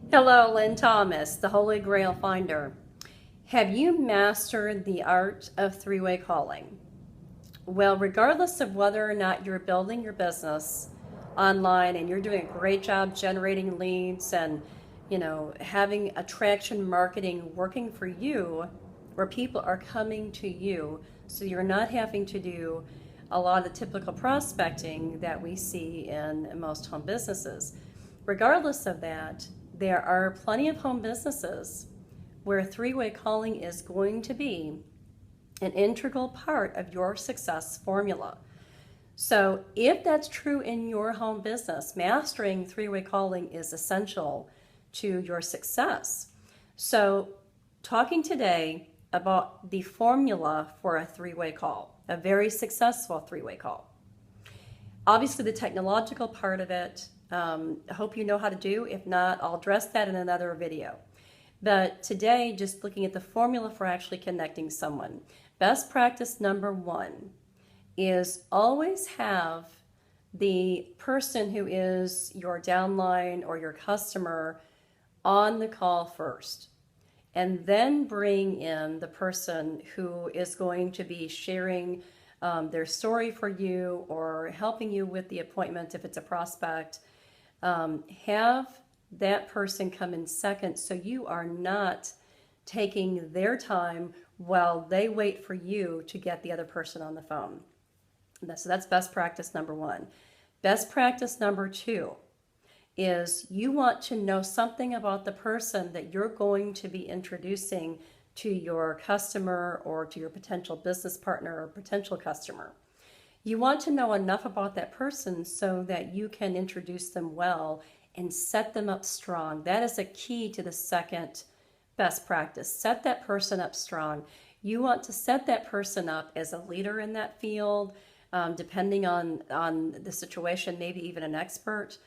Hello, Lynn Thomas, the Holy Grail Finder. Have you mastered the art of three-way calling? Well, regardless of whether or not you're building your business online and you're doing a great job generating leads and having attraction marketing working for you, where people are coming to you, so you're not having to do a lot of the typical prospecting that we see in most home businesses. Regardless of that, there are plenty of home businesses where three-way calling is going to be an integral part of your success formula. So, if that's true in your home business, mastering three-way calling is essential to your success. So, talking today about the formula for a three-way call, a very successful three-way call. Obviously, the technological part of it, I hope you know how to do. If not, I'll address that in another video. But today, just looking at the formula for actually connecting someone. Best practice number one is always have the person who is your downline or your customer on the call first, and then bring in the person who is going to be sharing their story for you or helping you with the appointment if it's a prospect. Have that person come in second so you are not taking their time while they wait for you to get the other person on the phone. So that's best practice number one. Best practice number two is you want to know something about the person that you're going to be introducing to your customer or to your potential business partner or potential customer. You want to know enough about that person so that you can introduce them well and set them up strong. That is a key to the second best practice. Set that person up strong. You want to set that person up as a leader in that field, depending on the situation, maybe even an expert.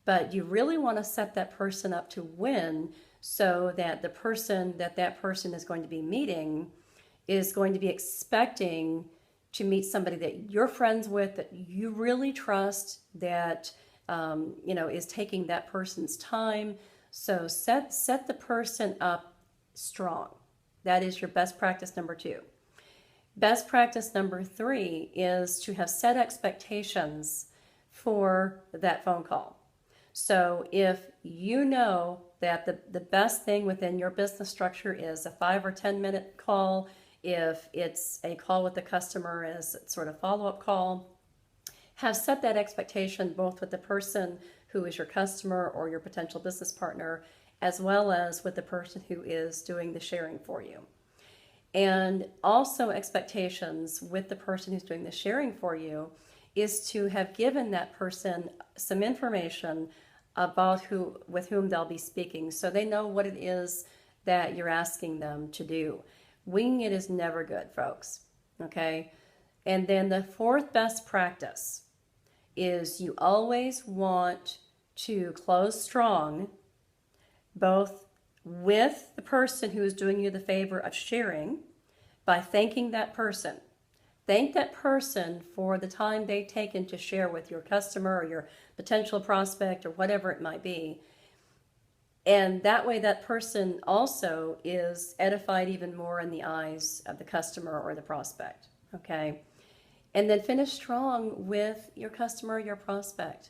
But you really want to set that person up to win so that the person that person is going to be meeting is going to be expecting to meet somebody that you're friends with, that you really trust, that is taking that person's time. So set the person up strong. That is your best practice number two. Best practice number three is to have set expectations for that phone call. So if you know that the best thing within your business structure is a 5 or 10 minute call, if it's a call with the customer as sort of follow-up call, have set that expectation both with the person who is your customer or your potential business partner, as well as with the person who is doing the sharing for you. And also expectations with the person who's doing the sharing for you is to have given that person some information about with whom they'll be speaking, so they know what it is that you're asking them to do. Winging it is never good, folks. Okay? And then the fourth best practice is you always want to close strong, both with the person who is doing you the favor of sharing, by thanking that person. Thank that person for the time they've taken to share with your customer or your potential prospect or whatever it might be. And that way that person also is edified even more in the eyes of the customer or the prospect. Okay? And then finish strong with your customer, your prospect.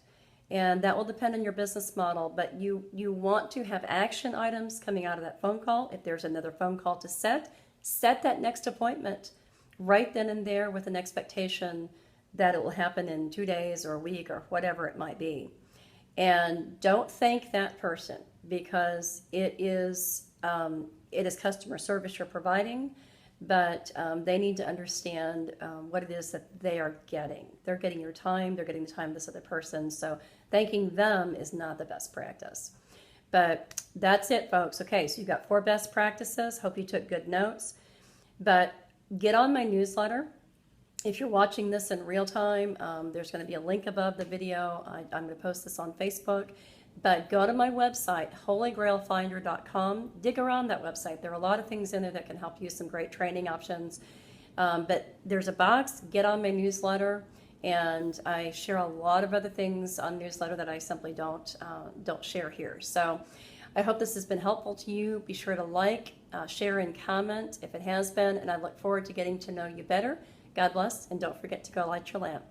And that will depend on your business model, but you want to have action items coming out of that phone call. If there's another phone call to set that next appointment right then and there with an expectation that it will happen in 2 days or a week or whatever it might be. And don't thank that person, because it is customer service you're providing, but they need to understand what it is that they are getting. They're getting your time, they're getting the time of this other person, so thanking them is not the best practice. But that's it, folks. Okay, so you've got 4 best practices. Hope you took good notes. But get on my newsletter. If you're watching this in real time, there's going to be a link above the video. I'm going to post this on Facebook. But go to my website, holygrailfinder.com. Dig around that website. There are a lot of things in there that can help you, some great training options. But there's a box, get on my newsletter, and I share a lot of other things on newsletter that I simply don't share here. So I hope this has been helpful to you. Be sure to like, share, and comment if it has been, and I look forward to getting to know you better. God bless, and don't forget to go light your lamp.